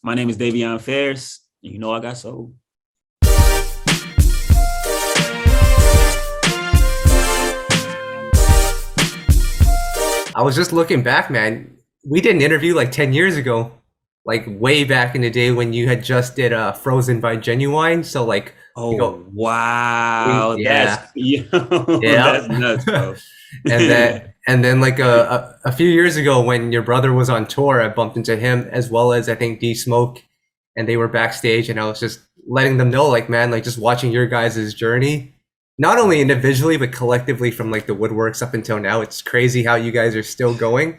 My name is Davion Farris. You know I got soul. I was just looking back, man. We did an interview like 10 years ago, like way back in the day when you had just did Frozen by Genuine. So like, you Oh know, wow, that's yeah, that's yeah. nuts, bro. And then like a few years ago when your brother was on tour, I bumped into him as well as I think D Smoke, and they were backstage, and I was just letting them know, like, man, like just watching your guys' journey, not only individually but collectively from like the woodworks up until now. It's crazy how you guys are still going,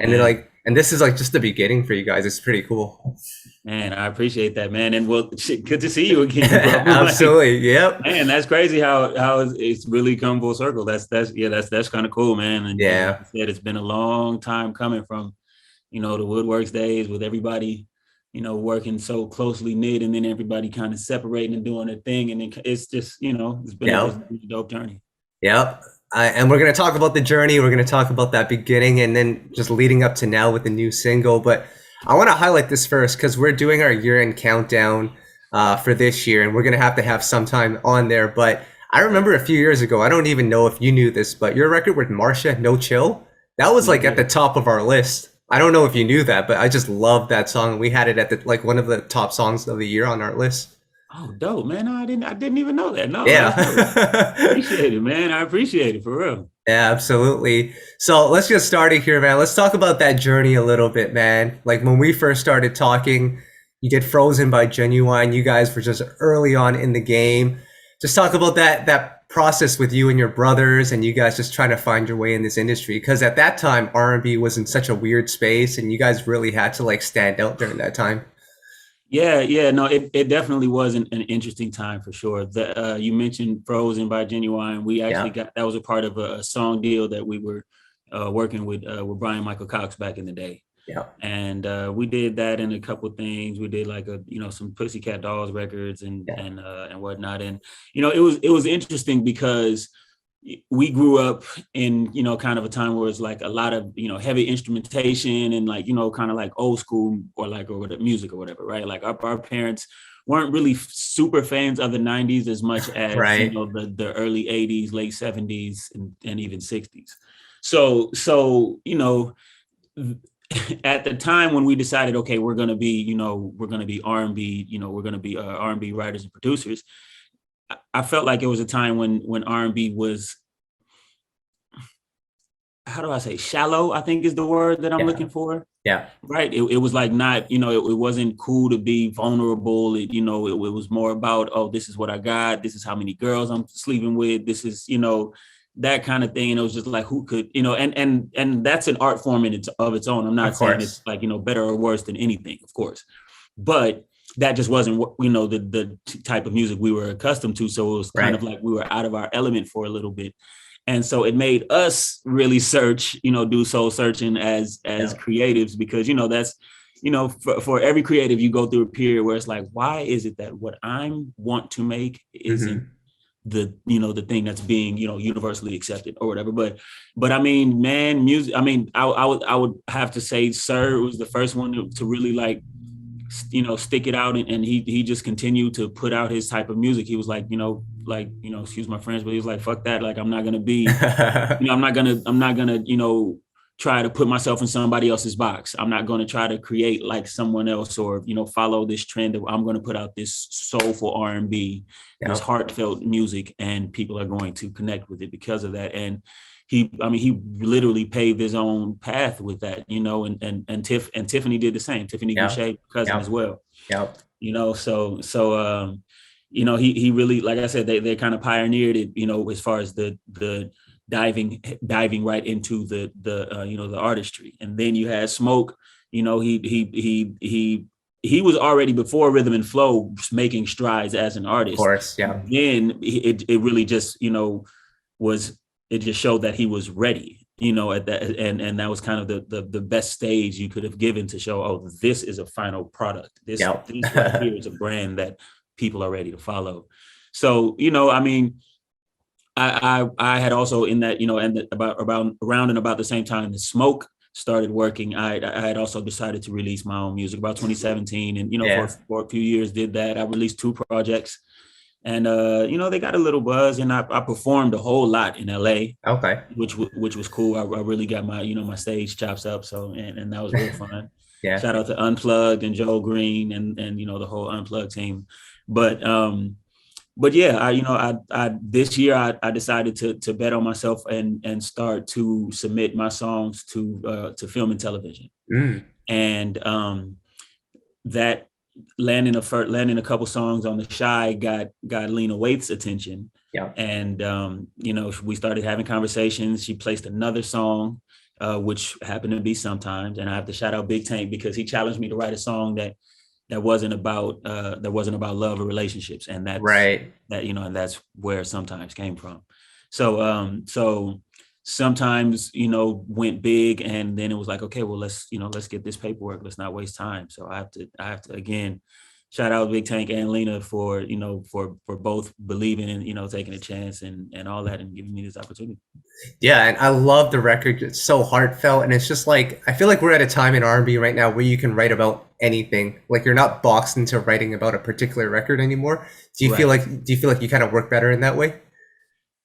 and then Man, like, and this is like just the beginning for you guys. It's pretty cool. man, I appreciate that, man. And well, shit, good to see you again, bro. Like, Absolutely, yep, man, that's crazy how it's really come full circle. That's kind of cool, man. And like yeah. you said, it's been a long time coming from the woodworks days with everybody working so closely knit, and then everybody kind of separating and doing their thing, and then it's just it's Yeah. been a dope journey. Yep. And we're going to talk about the journey. We're going to talk about that beginning and then just leading up to now with the new single. But I want to highlight this first because we're doing our year-end countdown for this year, and we're going to have some time on there. But I remember a few years ago, I don't even know if you knew this, but your record with Marsha, No Chill, that was like at Yeah. the top of our list. I don't know if you knew that, but I just love that song. We had it at the like one of the top songs of the year on our list. Oh, dope, man. No, I didn't even know that. No, that's dope. Yeah. Appreciate it, man. I appreciate it for real. Yeah, absolutely. So let's get started here, man. Let's talk about that journey a little bit, man. Like when we first started talking, you did Frozen by Ginuwine. You guys were just early on in the game. Just talk about that process with you and your brothers, and you guys just trying to find your way in this industry. Because at that time, R&B was in such a weird space, and you guys really had to like stand out during that time. Yeah, yeah, no, it definitely was an interesting time for sure. You mentioned "Frozen" by Ginuwine. We actually Yeah, got that was a part of a song deal that we were working with Brian Michael Cox back in the day, yeah, and we did that in a couple of things. We did like some Pussycat Dolls records yeah. and whatnot, and it was interesting because we grew up in kind of a time where it's like a lot of heavy instrumentation and like kind of like old school or whatever, music or whatever, right? Like our parents weren't really super fans of the 90s as much as Right. the early 80s, late 70s, and even 60s. So at the time when we decided, okay, we're going to be R&B, we're going to be R&B writers and producers. I felt like it was a time when R&B was, how do I say, shallow, I think is the word that I'm Yeah, looking for. yeah, Right. It was like not, it wasn't cool to be vulnerable. It was more about, oh, this is what I got. This is how many girls I'm sleeping with. This is, that kind of thing. And it was just like, who could, and that's an art form of its own. I'm of not saying it's course. like, better or worse than anything, of course. But that just wasn't what, the type of music we were accustomed to. So it was kind of Right. like we were out of our element for a little bit. And so it made us really search, do soul searching as Yeah. creatives, because that's for every creative, you go through a period where it's like, why is it that what I want to make isn't Hmm. the thing that's being universally accepted or whatever. But I mean, man, music, I mean, I would have to say Sir was the first one to really like stick it out, and he just continued to put out his type of music. He was like, excuse my French, but he was like, fuck that, like I'm not gonna be, I'm not gonna try to put myself in somebody else's box. I'm not going to try to create like someone else, or follow this trend that I'm going to put out this soulful R&B, this Yeah. heartfelt music, and people are going to connect with it because of that. And he literally paved his own path with that, and Tiffany did the same. Tiffany Yeah. Boucher, cousin Yeah. as well. Yeah. He really, like I said, they kind of pioneered it, as far as the diving right into the artistry. And then you had Smoke. He was already, before Rhythm and Flow, making strides as an Of artist. course. Yeah. Then it really just was, it just showed that he was ready, at that, and that was kind of the best stage you could have given to show, oh, this is a final product. Yeah. This right here is a brand that people are ready to follow. So I mean, I had also, in that, and about around and about the same time, the Smoke started working, I had also decided to release my own music about 2017, and Yeah. for a few years did that. I released 2 projects, and they got a little buzz, and I performed a whole lot in LA, Okay. which was cool. I really got my my stage chops up, so and that was real fun. Yeah. Shout out to Unplugged and Joe Green and the whole Unplugged team. But yeah, I this year I decided to bet on myself and start to submit my songs to film and television, Mm. and that landing a couple songs on the Shy got Lena Waithe's attention, Yeah. and we started having conversations. She placed another song, which happened to be Sometimes, and I have to shout out Big Tank because he challenged me to write a song that wasn't about love or relationships, and Right. and that's where Sometimes came from. So Sometimes went big, and then it was like, okay, well, let's get this paperwork, let's not waste time. So I have to again shout out Big Tank and Lena for for both believing and taking a chance and all that, and giving me this opportunity. Yeah, and I love the record. It's so heartfelt, and it's just like I feel like we're at a time in R&B right now where you can write about anything. Like you're not boxed into writing about a particular record anymore. Do you feel Right. like you kind of work better in that way?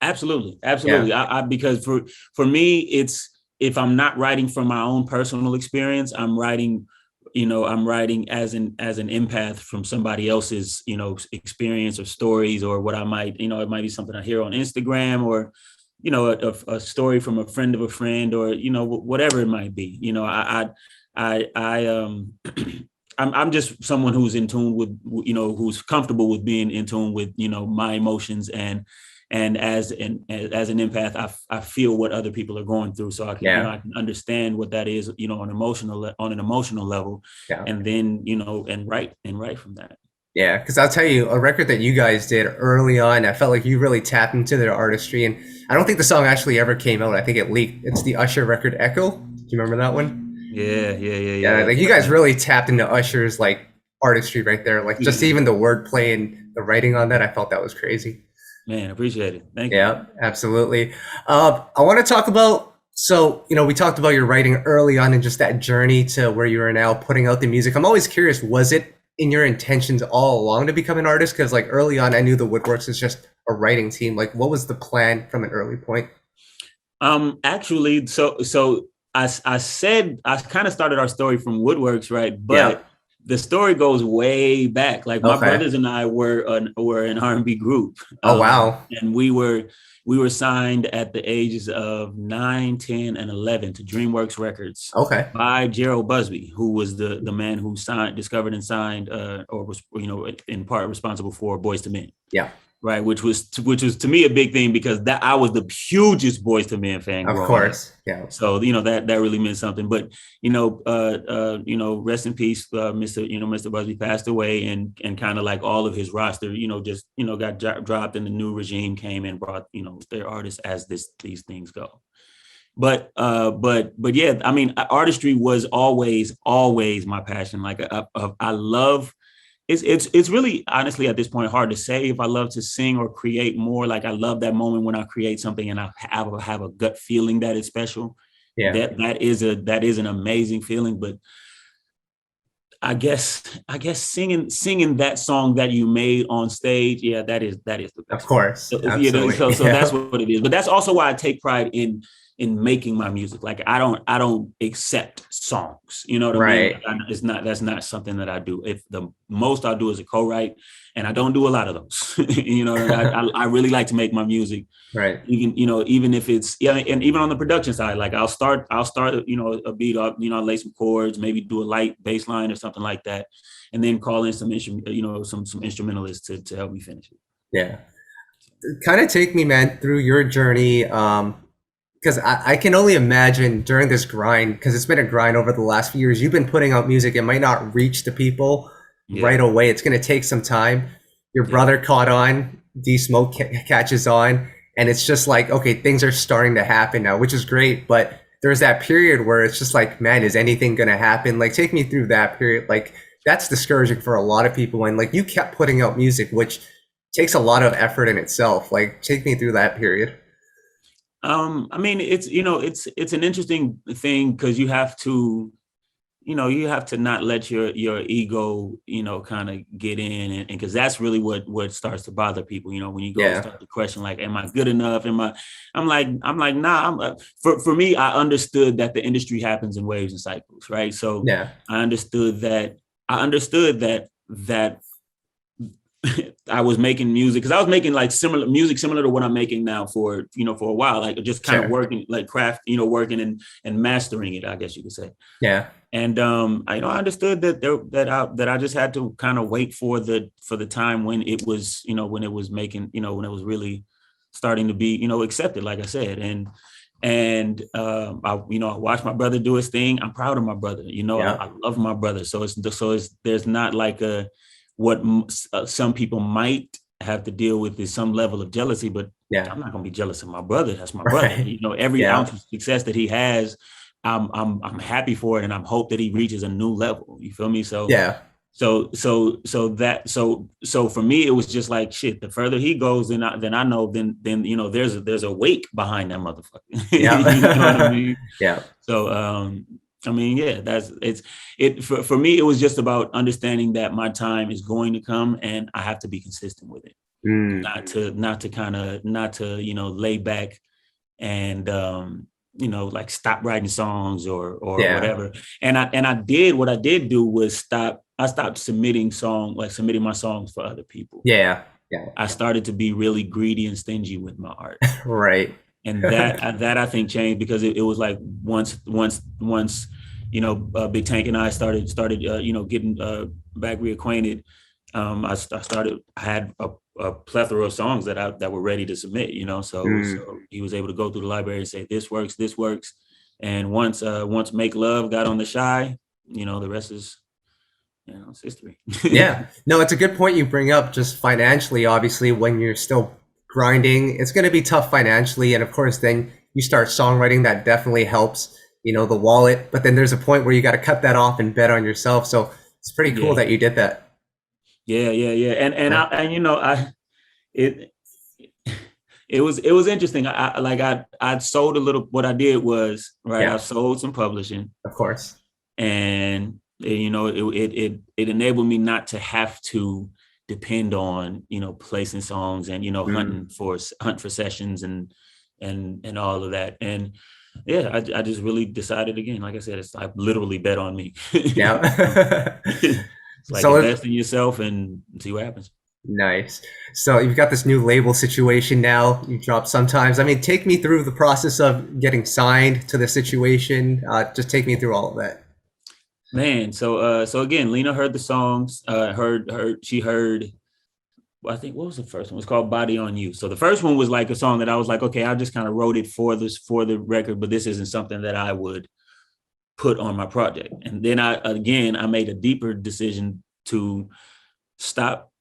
Absolutely, Yeah. absolutely. I because for me, it's if I'm not writing from my own personal experience, I'm writing as an empath from somebody else's, experience or stories, or what I might, it might be something I hear on Instagram, or a story from a friend of a friend, or whatever it might be. I'm just someone who's in tune with, who's comfortable with being in tune with, my emotions, and as an empath, I feel what other people are going through, so I can I can understand what that is, on an emotional level, Yeah. and then and write from that. Yeah, because I'll tell you, a record that you guys did early on, I felt like you really tapped into their artistry, and I don't think the song actually ever came out. I think it leaked. It's the Usher record, Echo. Do you remember that one? Yeah, Yeah, like you guys really tapped into Usher's like artistry right there. Like just yeah. even the wordplay and the writing on that, I felt that was crazy. Man, appreciate it. Thank you. Yeah, absolutely. I want to talk about, so, we talked about your writing early on and just that journey to where you are now putting out the music. I'm always curious, was it in your intentions all along to become an artist? Because like early on, I knew the Woodworks is just a writing team. Like what was the plan from an early point? Actually, so I said I kind of started our story from Woodworks, right? Yeah. But the story goes way back. Like my Okay. brothers and I were an R&B group, Oh, wow. and we were signed at the ages of 9, 10, and 11 to DreamWorks Records Okay. by Gerald Busby, who was the man who discovered and signed, or was in part responsible for Boys to Men. Yeah. Right, which was to me a big thing, because that I was the hugest Boys to Men fan Of growing up. course. Yeah. So that really meant something. But rest in peace, Mr. Busby passed away, and kind of like all of his roster, just got dropped, and the new regime came and brought their artists, as these things go. But yeah, I mean, artistry was always my passion. Like I love. It's really, honestly, at this point hard to say if I love to sing or create more. Like I love that moment when I create something and I have a gut feeling that it's special. Yeah. That is an amazing feeling. But I guess singing that song that you made on stage, yeah, that is the Of best. course. So, Absolutely. so that's Yeah. what it is. But that's also why I take pride in making my music. Like I don't accept songs. You know what I mean? Right. That's not something that I do. If the most I'll do is a co-write, and I don't do a lot of those. I really like to make my music. Right. Even if it's, and even on the production side, like I'll start a beat up, lay some chords, maybe do a light bass line or something like that, and then call in some instrumentalists to help me finish it. Yeah. Kind of take me, man, through your journey. Because I can only imagine during this grind, because it's been a grind over the last few years, you've been putting out music. It might not reach the people right away. It's going to take some time. Your brother caught on, D Smoke catches on, and it's just like, okay, things are starting to happen now, which is great. But there's that period where it's just like, man, is anything going to happen? Like, take me through that period. Like, that's discouraging for a lot of people. And like, you kept putting out music, which takes a lot of effort in itself. Like, take me through that period. I mean, it's an interesting thing because you have to not let your ego, kind of get in, and because that's really what starts to bother people, when you go Yeah. start to question, like, am I good enough? I'm like, nah, for me, I understood that the industry happens in waves and cycles, right? So Yeah. I understood that I was making music because I was making like similar music, similar to what I'm making now for a while, like just kind of Sure. working, like craft, working and mastering it, I guess you could say. Yeah. And I understood that I just had to kind of wait for the time when it was, when it was making, when it was really starting to be, accepted, like I said. I watched my brother do his thing. I'm proud of my brother. Yeah. I love my brother. So it's there's not like what some people might have to deal with is some level of jealousy, but Yeah. I'm not gonna be jealous of my brother. That's my brother. Right. Every Yeah. ounce of success that he has, I'm happy for it, and I'm hope that he reaches a new level. You feel me? So Yeah. so so so that so for me, it was just like shit. The further he goes, then I know then there's a weight behind that motherfucker. You know what I Yeah. mean? Yeah. So I mean, yeah, for me, it was just about understanding that my time is going to come and I have to be consistent with it. Mm. Not to lay back and like stop writing songs or Yeah. whatever. And I stopped submitting my songs for other people. Yeah. Yeah. I started to be really greedy and stingy with my art. Right. And that I think changed because it was like once Big Tank and I started getting back reacquainted. I had a plethora of songs that were ready to submit. Mm. So he was able to go through the library and say this works. And once Make Love got on the Shy, the rest is it's history. Yeah. No, it's a good point you bring up. Just financially, obviously, when you're still grinding, it's going to be tough financially. And of course, then you start songwriting. That definitely helps, the wallet. But then there's a point where you got to cut that off and bet on yourself. So it's pretty cool Yeah, that you did that. yeah. And Yeah. I it it was interesting. I sold a little. What I did was, right, I Yeah. sold some publishing, Of course. and it enabled me not to have to depend on placing songs and Mm. hunt for sessions and all of that. And yeah, I just really decided, again, like I said, it's like literally bet on me. Yeah. It's like So invest in yourself and see what happens. nice. So you've got this new label situation now. You drop sometimes. I mean, take me through the process of getting signed to the situation. Just take me through all of that. Man, so again, Lena heard the songs, she heard, well, I think, what was the first one? It was called Body on You. So the first one was like a song that I was like, okay, I just kind of wrote it for the record, but this isn't something that I would put on my project. And then I made a deeper decision to stop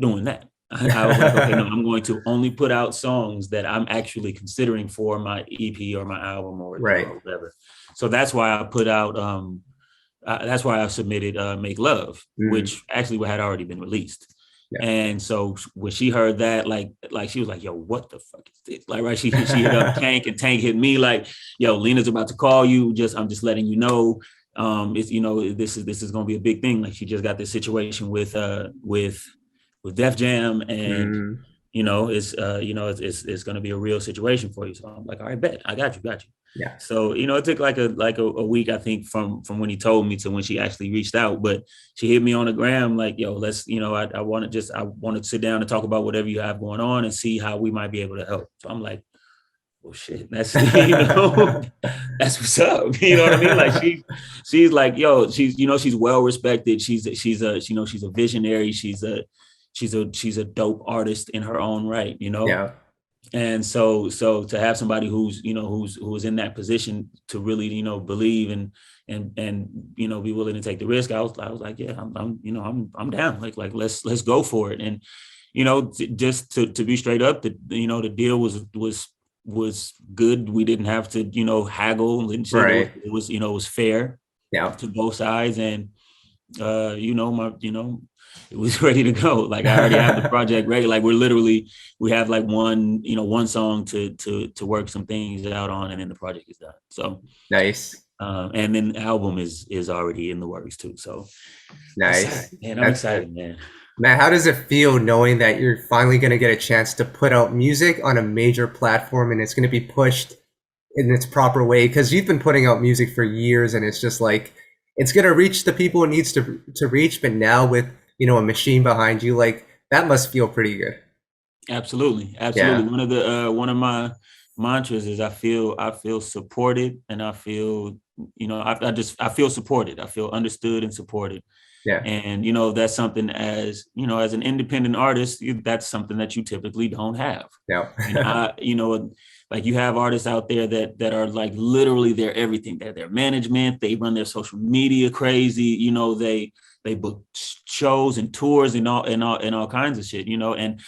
doing that. I was like, okay, no, I'm going to only put out songs that I'm actually considering for my EP or my album or Right. whatever. So that's why I put out that's why I submitted Make Love, Mm. which actually had already been released. Yeah. And so when she heard that, like she was like, yo, what the fuck is this? Like, right, she hit up Tank, and Tank hit me like, yo, Lena's about to call you. I'm just letting you know. It's this is gonna be a big thing. Like, she just got this situation with Def Jam, and Mm. it's going to be a real situation for you. So I'm like, all right, bet, I got you. Yeah. So it took like a week, I think, from when he told me to when she actually reached out. But she hit me on the gram like, yo, let's, I want to sit down and talk about whatever you have going on and see how we might be able to help. So I'm like, well, shit, that's that's what's up. You know what I mean? Like, she's like, yo, she's well respected. She's a visionary. She's a dope artist in her own right, Yeah. And so to have somebody who's in that position to really, believe and be willing to take the risk. I was like, yeah, I'm down. Like let's go for it. And just to be straight up, the deal was good. We didn't have to haggle and shit. Right. It was fair Yeah. to both sides. And it was ready to go. Like I already have the project ready. Like we have like one song to work some things out on, and then the project is done. So Nice. and then the album is already in the works too. So yes, sir. Nice. Man, I'm That's excited, man. Man, how does it feel knowing that you're finally going to get a chance to put out music on a major platform and it's going to be pushed in its proper way? Because you've been putting out music for years and it's just like it's going to reach the people it needs to reach, but now with, a machine behind you, like that must feel pretty good. Absolutely, absolutely. Yeah. One of my mantras is I feel supported, and I feel I feel supported. I feel understood and supported. Yeah. And that's something as an independent artist, that's something that you typically don't have. Yeah. And like you have artists out there that are like literally they're everything. They're their management, they run their social media crazy, they book shows and tours and all kinds of shit, and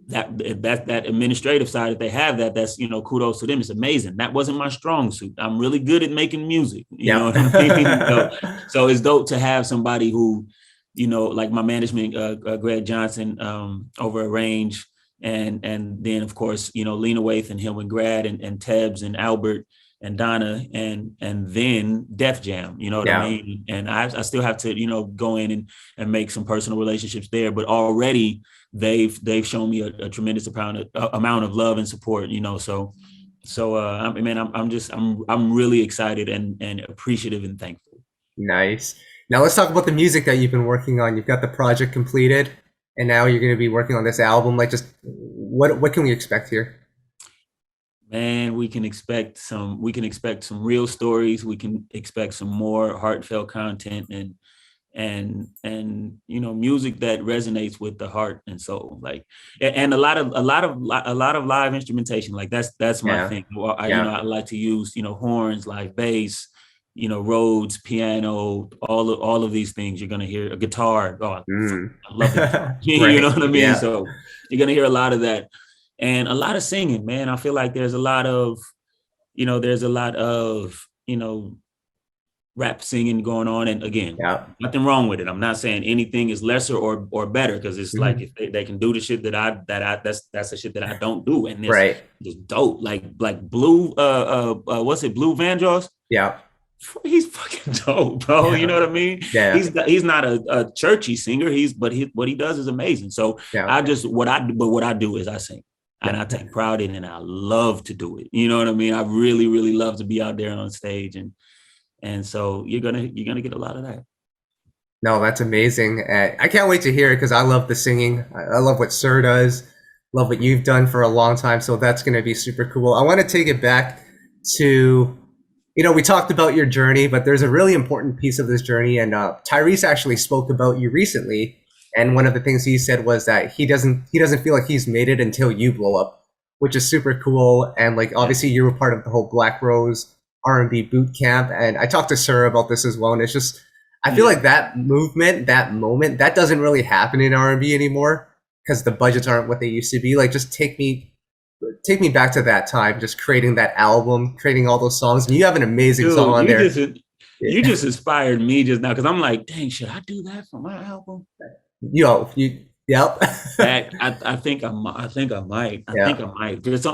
that administrative side that they have, that's kudos to them. It's amazing. That wasn't my strong suit. I'm really good at making music. You know what I mean? So it's dope to have somebody who, like my management, Greg Johnson, over Range, and then of course Lena Waithe and Hillman Grad and Tebbs and Albert and Donna and then Def Jam. You know what I mean? And I still have to go in and make some personal relationships there, but already they've shown me a tremendous amount of love and support, so I'm really excited and appreciative and thankful. Nice. Now let's talk about the music that you've been working on. You've got the project completed and now you're going to be working on this album. Like just what can we expect here? Man, we can expect some real stories. We can expect some more heartfelt content and music that resonates with the heart and soul, like, and a lot of live instrumentation. Like that's my thing. Well, I like to use horns, live bass, Rhodes, piano, all of these things. You're gonna hear a guitar. Oh, I love the guitar. You know what I mean? Yeah. So you're gonna hear a lot of that and a lot of singing, man. I feel like there's a lot of rap singing going on, and again, nothing wrong with it. I'm not saying anything is lesser or better, because it's like if they can do the shit that's the shit that I don't do, and it's dope. Like Blue, what's it, Blue Vandross? Yeah, he's fucking dope, bro. You know what I mean? Yeah, he's not a churchy singer. What he does is amazing. So what I do is I sing. And I take pride in it, and I love to do it. You know what I mean? I really, really love to be out there on stage, and so you're gonna get a lot of that. No, that's amazing. I can't wait to hear it because I love the singing. I love what Sir does. Love what you've done for a long time. So that's going to be super cool. I want to take it back to, we talked about your journey, but there's a really important piece of this journey. And Tyrese actually spoke about you recently. And one of the things he said was that he doesn't feel like he's made it until you blow up, which is super cool. And like, obviously you were part of the whole Black Rose R&B Bootcamp. And I talked to Sir about this as well. And it's just, I feel like that movement, that moment, that doesn't really happen in R&B anymore because the budgets aren't what they used to be. Like, just take me back to that time, just creating that album, creating all those songs. And you have an amazing song on there. You just inspired me just now, because I'm like, dang, should I do that for my album? Yep. I think I might. I think I might.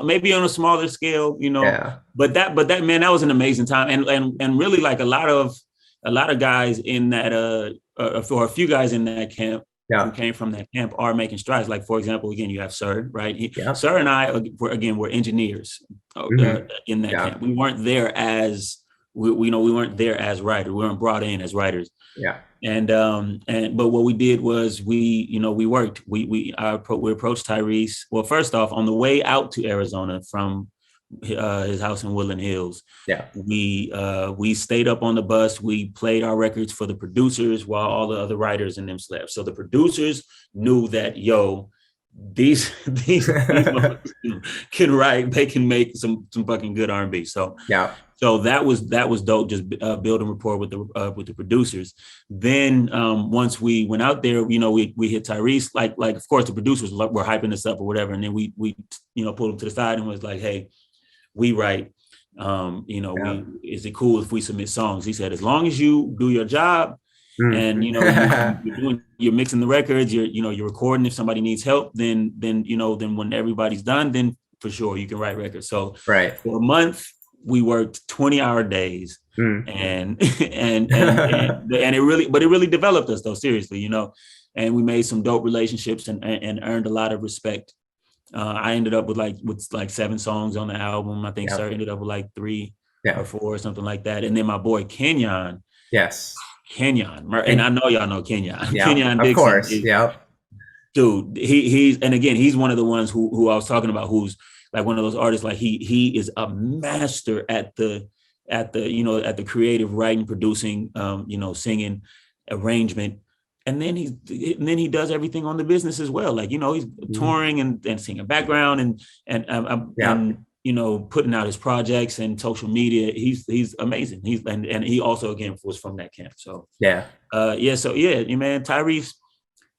Maybe on a smaller scale, Yeah. But that man, that was an amazing time, and really, like a lot of guys in that or a few guys in that camp who came from that camp are making strides. Like, for example, again, you have Sir, right? Sir and I were engineers in that camp. We weren't there as we weren't there as writers. We weren't brought in as writers. Yeah. But what we did was we worked. We approached Tyrese. Well, first off, on the way out to Arizona from his house in Woodland Hills, we stayed up on the bus. We played our records for the producers while all the other writers and them slept. So the producers knew that these can write. They can make some fucking good R&B. So that was dope. Just building rapport with the producers. Then once we went out there, we hit Tyrese. Like of course the producers were hyping us up or whatever, and then we pulled him to the side and was like, hey, we write. Is it cool if we submit songs? He said, as long as you do your job And you're mixing the records, you're recording. If somebody needs help, then when everybody's done, then for sure you can write records. So Right. for a month we worked 20-hour days, and it really developed us though, seriously, and we made some dope relationships and earned a lot of respect. I ended up with like 7 songs on the album. I think Sir ended up with like 3 or 4 or something like that. And then my boy Kenyon. Yes. Kenyon. And I know y'all know Kenyon. Yeah, Kenyon of Dixon. Course. Dude, he's one of the ones who I was talking about, who's like one of those artists. Like he is a master at the creative writing, producing, singing, arrangement. And then he does everything on the business as well. Like, he's touring and singing background and putting out his projects and social media. He's amazing. And he also, again, was from that camp. So man,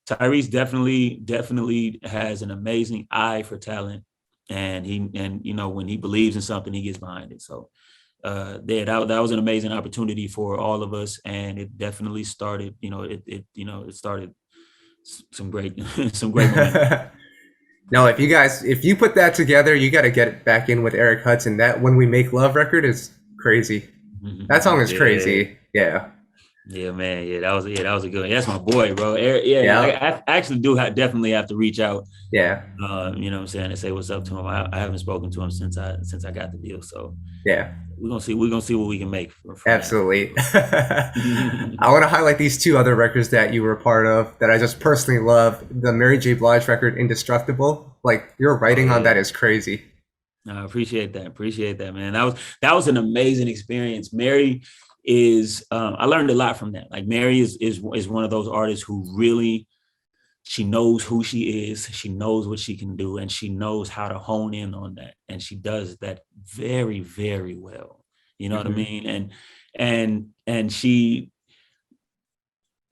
Tyrese definitely has an amazing eye for talent, and when he believes in something, he gets behind it. So that was an amazing opportunity for all of us, and it definitely started, it started some great moments. No, if you put that together, you got to get it back in with Eric Hudson. That When We Make Love record is crazy. That song is crazy. Yeah. Yeah, man. Yeah, that was a good one. That's my boy, bro. Eric, I actually definitely have to reach out. Yeah. You know what I'm saying, and say what's up to him. I haven't spoken to him since I got the deal. So yeah, we're gonna see what we can make. Absolutely. I want to highlight these 2 other records that you were a part of that I just personally love. The Mary J. Blige record, Indestructible. Like, your writing on that is crazy. I appreciate that, man. That was an amazing experience. Mary is I learned a lot from that. Like, Mary is one of those artists who really, she knows who she is, she knows what she can do, and she knows how to hone in on that, and she does that very, very well. You know what I mean? And she,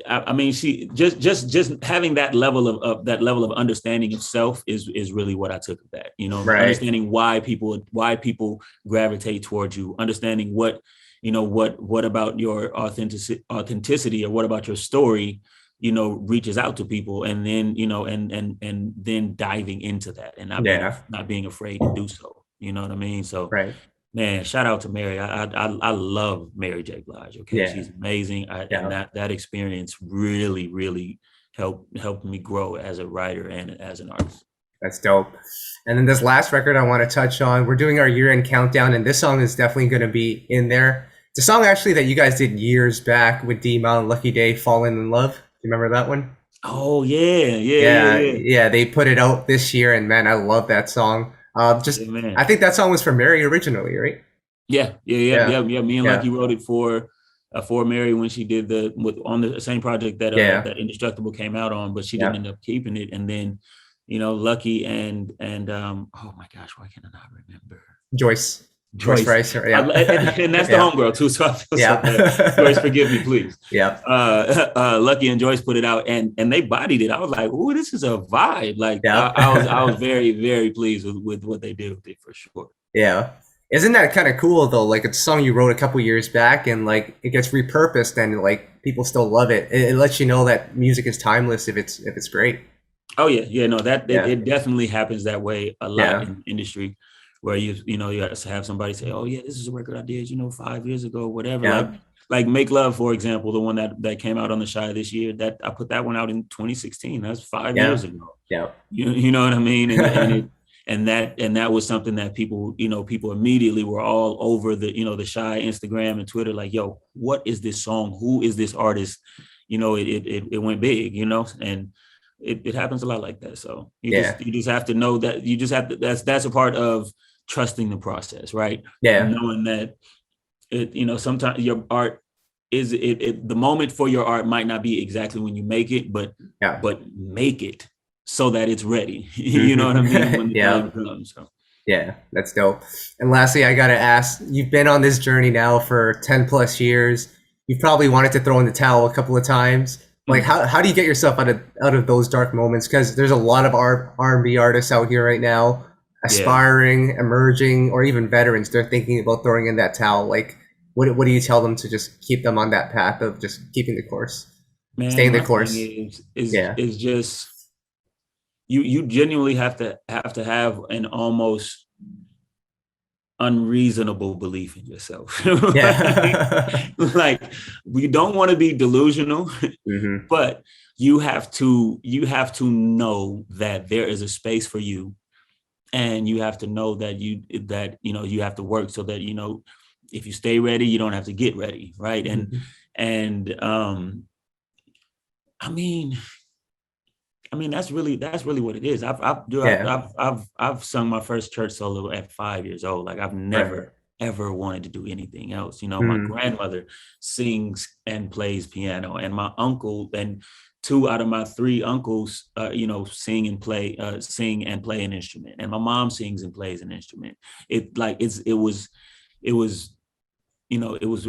I mean, she just having that level of understanding of self is really what I took of that. Right. Understanding why people gravitate towards you, understanding what about your authenticity, or what about your story, reaches out to people, and then, and then diving into that and not being afraid to do so. You know what I mean? So, man, shout out to Mary. I love Mary J. Blige. Okay, she's amazing. And that experience really, really helped me grow as a writer and as an artist. That's dope. And then this last record I want to touch on, we're doing our year-end countdown, and this song is definitely going to be in there. It's a song actually that you guys did years back with D-Mal and Lucky Day, Falling in Love. Do you remember that one? Oh, yeah. They put it out this year, and man, I love that song. I think that song was for Mary originally, right? Yeah. Me and Lucky wrote it for Mary when she did on the same project that Indestructible came out on, but she didn't end up keeping it. And then, Lucky and oh my gosh, why can I not remember? Joyce Rice, and that's the homegirl too. So I feel so bad. Joyce, forgive me, please. Yeah. Lucky and Joyce put it out, and they bodied it. I was like, "Ooh, this is a vibe!" Like, I was very, very pleased with what they did with it, for sure. Yeah. Isn't that kind of cool though? Like, it's a song you wrote a couple years back, and like it gets repurposed, and like people still love it. It lets you know that music is timeless if it's great. Oh yeah, no, it definitely happens that way a lot in the industry, where you have to have somebody say, "Oh yeah, this is a record I did 5 years ago," whatever. Yeah. Like Make Love, for example, the one that came out on the Shy this year. That I put that one out in 2016. That's 5 years ago. Yeah. You know what I mean? And that was something that people immediately were all over the Shy Instagram and Twitter, like, "Yo, what is this song? Who is this artist?" It went big, and it happens a lot like that. So you just have to know that that's a part of trusting the process, right? Yeah. Knowing that sometimes your art is the moment for your art might not be exactly when you make it, but make it so that it's ready. You know what I mean? When the time comes. So. Yeah, that's dope. And lastly, I gotta ask, you've been on this journey now for 10 plus years. You've probably wanted to throw in the towel a couple of times. Like, how do you get yourself out of those dark moments? Because there's a lot of R&B artists out here right now, aspiring, emerging, or even veterans. They're thinking about throwing in that towel. Like, what do you tell them to just keep them on that path of just keeping the course? Man, Staying the my thing course. is Yeah. is just you genuinely have an almost unreasonable belief in yourself. Yeah. Like we don't want to be delusional, Hmm. but you have to know that there is a space for you, and you have to know that you have to work so that if you stay ready, you don't have to get ready, right? And I mean, that's really what it is. Yeah. I've sung my first church solo at 5 years old. Like I've Right. never ever wanted to do anything else. My Mm. grandmother sings and plays piano, and my uncle and two out of my three uncles, sing and play an instrument, and my mom sings and plays an instrument. It was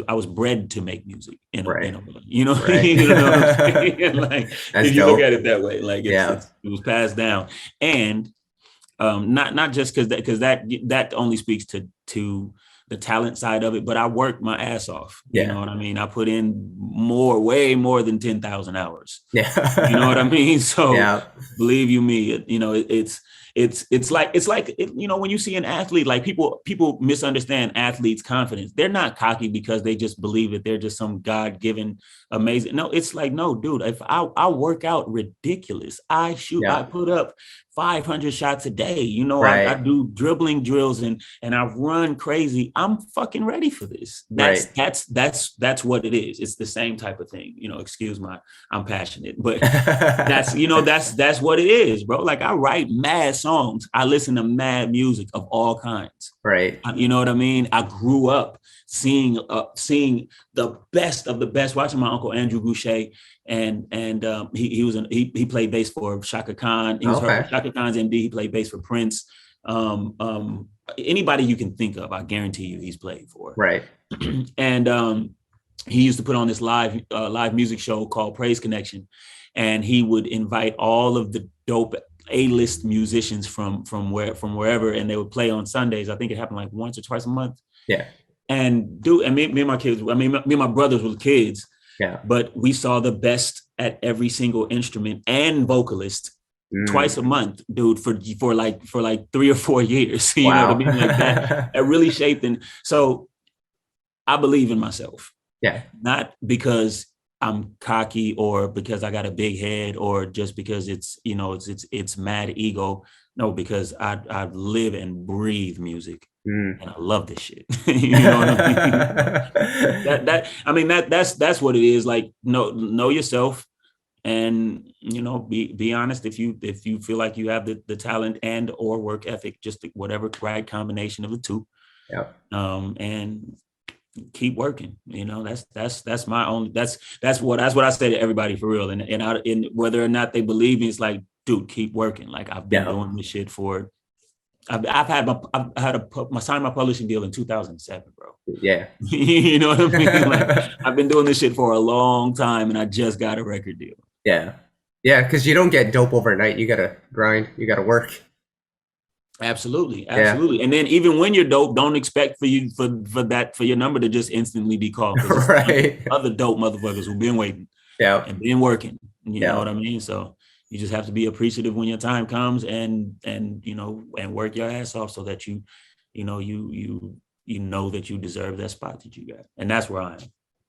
I was bred to make music in Right. a way, Right. you know what I'm saying? Like That's if you look at dope. it that way, like Yeah. it was passed down. And not just because that only speaks to the talent side of it, but I worked my ass off. You Yeah. know what I mean? I put in way more than 10,000 hours. You know what I Yeah. mean? So Yeah. believe you me, it's like when you see an athlete, like people misunderstand athletes' confidence. They're not cocky because they just believe that they're just some God-given amazing. No, it's like, no, dude, if I work out ridiculous, I Yeah. put up 500 shots a day. I Right. do dribbling drills and I run crazy. I'm fucking ready for this. That's Right. that's that's what it is. It's the same type of thing. Excuse my, I'm passionate, but that's what it is, bro. Like I write mad songs. I listen to mad music of all kinds. Right. You know what I mean? I grew up seeing the best of the best, watching my uncle Andrew Boucher, and he played bass for Shaka Khan. He was Okay. Shaka Khan's MD. He played bass for Prince. Um, um, Anybody you can think of, I guarantee you, he's played for. Right. And he used to put on this live music show called Praise Connection, and he would invite all of the dope A-list musicians from wherever, and they would play on Sundays. I think it happened like once or twice a month. Yeah. And me and my kids, me and my brothers were kids, Yeah. but we saw the best at every single instrument and vocalist Mm. twice a month, dude, for like 3 or 4 years. You know what I Wow. mean? Like that, it really shaped. And so I believe in myself, Yeah. not because I'm cocky or because I got a big head or just because it's mad ego. No, because I live and breathe music, Mm. and I love this shit. You know what I mean? So that's what it is. Like know yourself, and be honest. If you feel like you have the talent and or work ethic, just whatever right combination of the two, Yeah. and keep working. That's my only, that's what I say to everybody, for real. And whether or not they believe me, it's like, dude, keep working. Like I've been Yeah. doing this shit for, I signed my publishing deal in 2007, bro. Yeah. You know what I mean? Like I've been doing this shit for a long time, and I just got a record deal. Yeah. Yeah. Because you don't get dope overnight. You gotta grind. You gotta work. Absolutely, Yeah. absolutely. And then even when you're dope, don't expect for your number to just instantly be called, because it's Right. other dope motherfuckers who've been waiting Yeah. and been working. You know Yeah. what I mean? So you just have to be appreciative when your time comes, and work your ass off so that you know that you deserve that spot that you got. And that's where I am.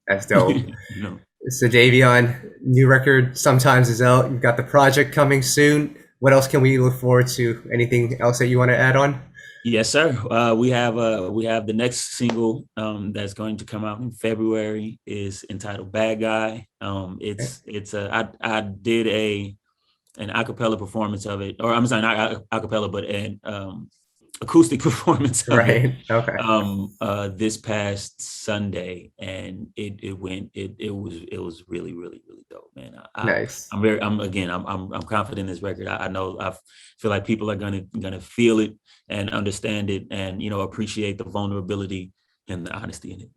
That's dope. You know. So Davion, new record sometimes is out. You've got the project coming soon. What else can we look forward to? Anything else that you want to add on? Yes, sir. We have the next single that's going to come out in February, is entitled "Bad Guy." Okay. I did an acapella performance of it, or I'm sorry, not acapella, but an acoustic performance of it Right. Okay. this past Sunday, and it was really, really, really dope, man. Nice. I'm confident in this record. I know, I feel like people are gonna feel it and understand it, and appreciate the vulnerability and the honesty in it.